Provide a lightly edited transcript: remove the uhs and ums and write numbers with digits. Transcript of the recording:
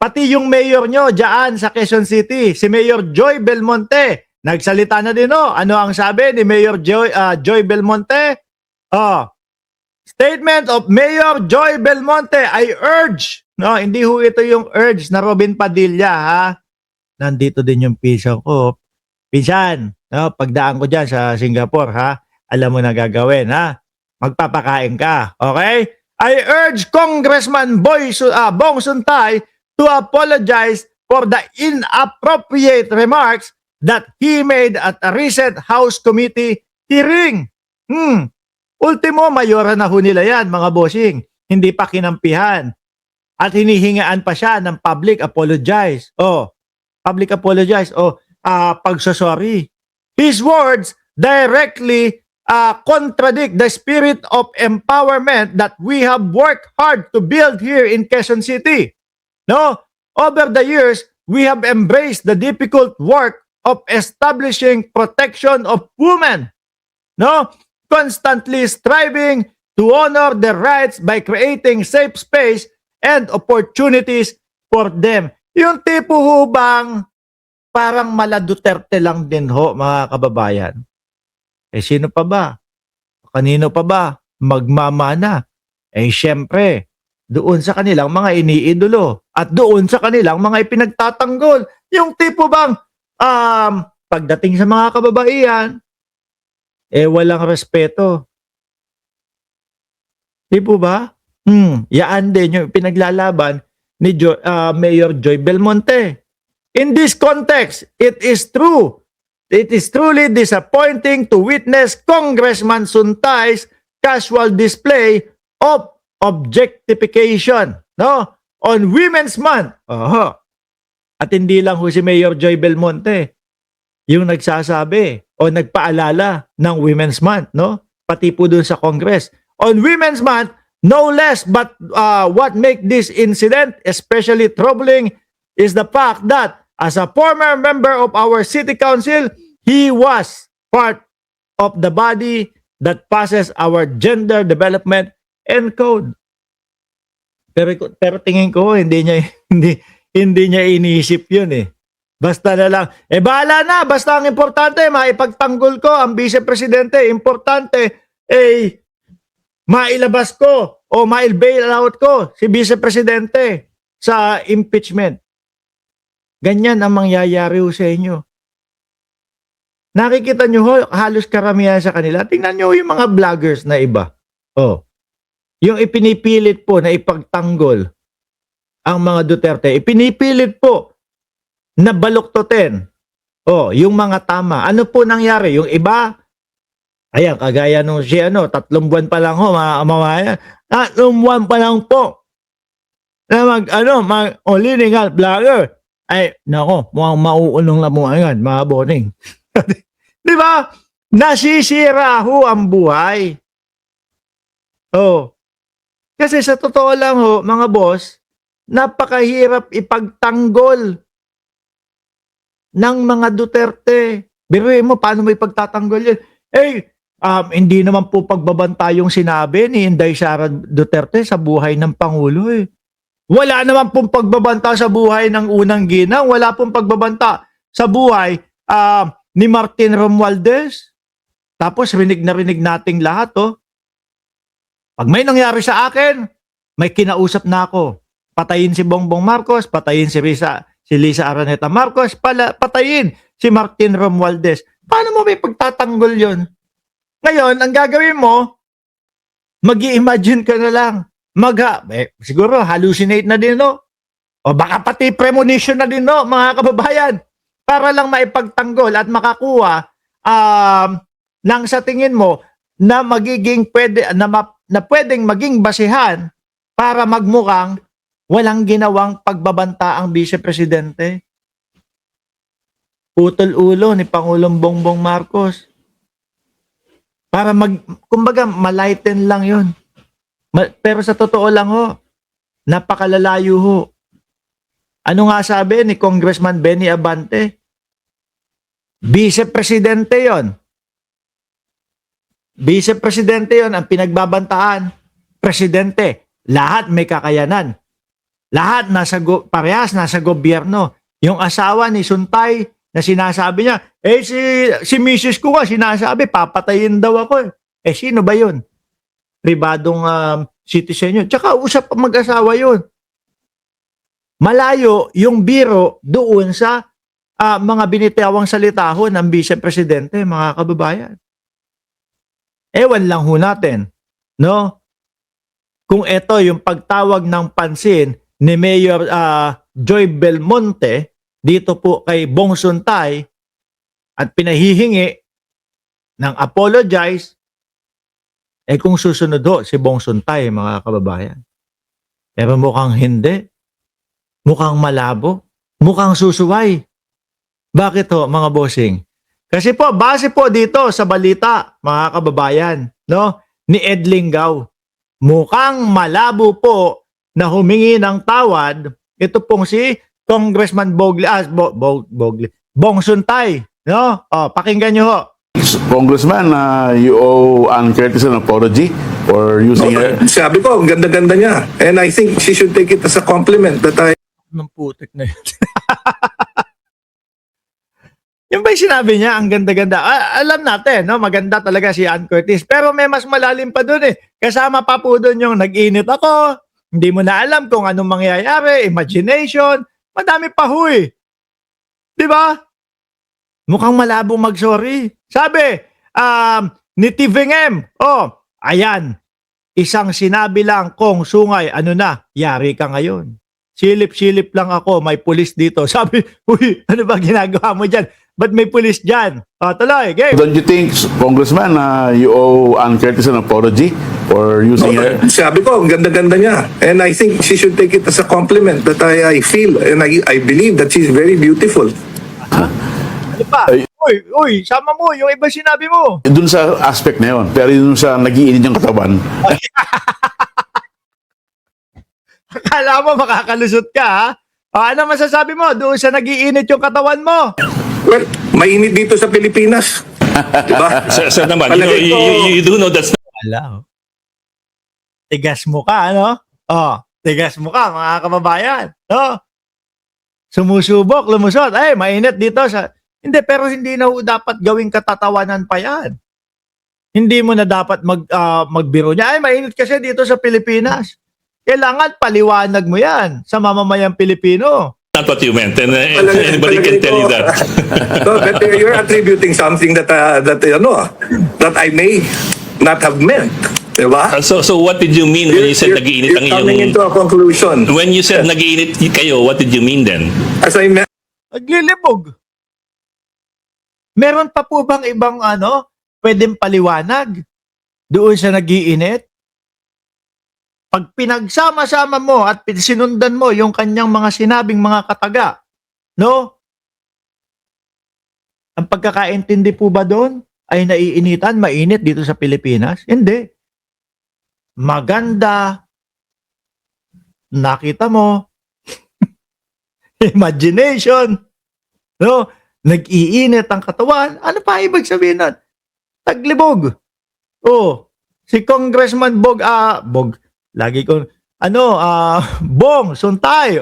Pati yung mayor nyo dyan sa Quezon City, si Mayor Joy Belmonte, nagsalita na din, oh. Ano ang sabi ni Mayor Joy Belmonte? Oh, statement of Mayor Joy Belmonte, I urge, no, hindi ho ito yung urge na Robin Padilla, ha? Nandito din yung piso ko. Pinsan, no, pagdaan ko dyan sa Singapore, ha? Alam mo na gagawin, ha? Magpapakain ka, okay? I urge Congressman Bong Suntay to apologize for the inappropriate remarks that he made at a recent House Committee hearing. Ultimo, mayora na ho nila yan, mga bossing. Hindi pa kinampihan. At hinihingaan pa siya ng public apologize. Public apologize. Pagsasorry. His words directly contradict the spirit of empowerment that we have worked hard to build here in Quezon City. No? Over the years, we have embraced the difficult work of establishing protection of women. No? Constantly striving to honor their rights by creating safe space and opportunities for them. Yung tipo ho bang parang mala Duterte lang din ho, mga kababayan? Sino pa ba? Kanino pa ba magmamana? Syempre, doon sa kanilang mga iniidolo at doon sa kanilang mga ipinagtatanggol. Yung tipo bang pagdating sa mga kababaihan, walang respeto. Di po ba? Yaan din yung pinaglalaban ni Mayor Joy Belmonte. In this context, it is truly disappointing to witness Congressman Suntay's casual display of objectification, no, on Women's Month. At hindi lang ho si Mayor Joy Belmonte yung nagsasabi o nagpaalala ng Women's Month, no? Pati po dun sa Congress. On Women's Month, no less, but what make this incident especially troubling is the fact that as a former member of our city council, he was part of the body that passes our gender development and code. Pero tingin ko hindi niya iniisip 'yun eh. Basta na lang, bahala na, basta ang importante, maipagtanggol ko ang vice-presidente, importante, mailabas ko o mail-bail out ko si vice-presidente sa impeachment. Ganyan ang mangyayari sa inyo. Nakikita nyo ho, halos karamihan sa kanila. Tingnan nyo yung mga vloggers na iba. Yung ipinipilit po na ipagtanggol ang mga Duterte, ipinipilit po na baluktutin. Yung mga tama. Ano po nangyari? Yung iba, ayan, kagaya nung 3 buwan pa lang ho, mga mamaya. 3 buwan pa lang po. Na lineal vlogger. Nako, mukhang mauulong na mo ngayon, mga boning. Di ba? Nasisira ho ang buhay. Kasi sa totoo lang ho, mga boss, napakahirap ipagtanggol ng mga Duterte. Biruin mo, paano mo ipagtatanggol yun? Hindi naman po pagbabanta yung sinabi ni Inday Sara Duterte sa buhay ng Pangulo eh. Wala naman pong pagbabanta sa buhay ng unang ginang. Wala pong pagbabanta sa buhay ni Martin Romualdez. Tapos rinig na rinig nating lahat. Pag may nangyari sa akin, may kinausap na ako. Patayin si Bongbong Marcos, patayin si Lisa Araneta Marcos, patayin si Martin Romualdez. Paano mo may pagtatanggol yun? Ngayon, ang gagawin mo, mag-i-imagine ka na lang. Siguro hallucinate na din, no? O baka pati premonition na din, no, mga kababayan. Para lang maipagtanggol at makakuha ng sa tingin mo na pwedeng maging basihan para magmukhang walang ginawang pagbabanta ang vice-presidente. Putol ulo ni Pangulong Bongbong Marcos. Para kumbaga, malighten lang yun. Pero sa totoo lang ho, napakalalayo ho. Ano nga sabi ni Congressman Benny Abante? Vice-presidente yon. Vice-presidente yon ang pinagbabantaan. Presidente, lahat may kakayanan. Lahat parehas nasa gobyerno. Yung asawa ni Suntay na sinasabi niya, si Mrs. ko nga sinasabi, papatayin daw ako. Sino ba yun? Pribadong citizen yun. Tsaka usap mag-asawa yun. Malayo yung biro doon sa mga binitawang salita ho ng Vice Presidente, mga kababayan. Ewan lang ho natin, no? Kung ito yung pagtawag ng pansin ni Mayor Joy Belmonte dito po kay Bong Suntay at pinahihingi ng apologize, kung susunod ho si Bong Suntay, mga kababayan. Pero mukhang hindi. Mukhang malabo. Mukhang susuway. Bakit ho, mga bossing? Kasi po, base po dito sa balita, mga kababayan, no, ni Ed Lingaw, mukhang malabo po na humingi ng tawad ito pong si Congressman Bong Suntay, no? Pakinggan niyo ho. Congressman, you owe Ann Curtis an apology for using her. Sabi ko, ang ganda-ganda niya. And I think she should take it as a compliment that I... Nung putik na yun. Yung ba yung sinabi niya, ang ganda-ganda. Alam natin, no? Maganda talaga si Ann Curtis. Pero may mas malalim pa dun eh. Kasama pa po dun yung nag-init ako. Hindi mo na alam kung anong mangyayari. Imagination. Madami pa huy. Di ba? Mukhang malabo mag-sorry. Sabi, ni Tivingem, ayan. Isang sinabi lang kong sungay, ano na, yari ka ngayon. Silip-silip lang ako, may pulis dito. Sabi, uy, ano ba ginagawa mo dyan? Ba't may pulis dyan? Tuloy, game. Don't you think, Congressman, you owe Ann Curtis an apology for using her? Sabi ko, ang ganda-ganda niya. And I think she should take it as a compliment that I feel and I believe that she's very beautiful. Ano pa? Uy, sama mo, yung iba sinabi mo. Doon sa aspect na yun, pero doon sa nag-iinit yung katawan. Akala mo makakalusot ka, ha? Ano masasabi mo doon sa nag-iinit yung katawan mo? Well, mainit dito sa Pilipinas. Diba? Sir naman, Palagay ko- you do know that's Wala. Tigas mo ka, ano? Tigas mo ka, mga kababayan. Sumusubok, lumusot. Mainit dito sa... Hindi, pero hindi na dapat gawing katatawanan pa yan. Hindi mo na dapat magbiro niya. Mainit kasi dito sa Pilipinas. Kailangan paliwanag mo yan sa mamamayang Pilipino. not what you meant, and anybody can tell you that. No, but you're attributing something that I may not have meant. Diba? So what did you mean when you said nagiinit ang You're coming iyong... into a conclusion. When you said nagiinit kayo, what did you mean then? As I meant, Naglilibog. Meron pa po bang ibang pwedeng paliwanag doon sa nagiinit? Pag pinagsama-sama mo at sinundan mo yung kanyang mga sinabing mga kataga, no? Ang pagkakaintindi po ba doon ay naiinitan, mainit dito sa Pilipinas? Hindi. Maganda. Nakita mo. Imagination. No? Nag-iinit ang katawan. Ano pa ibig sabihin nun? Taglibog. Si Congressman Bong Suntay.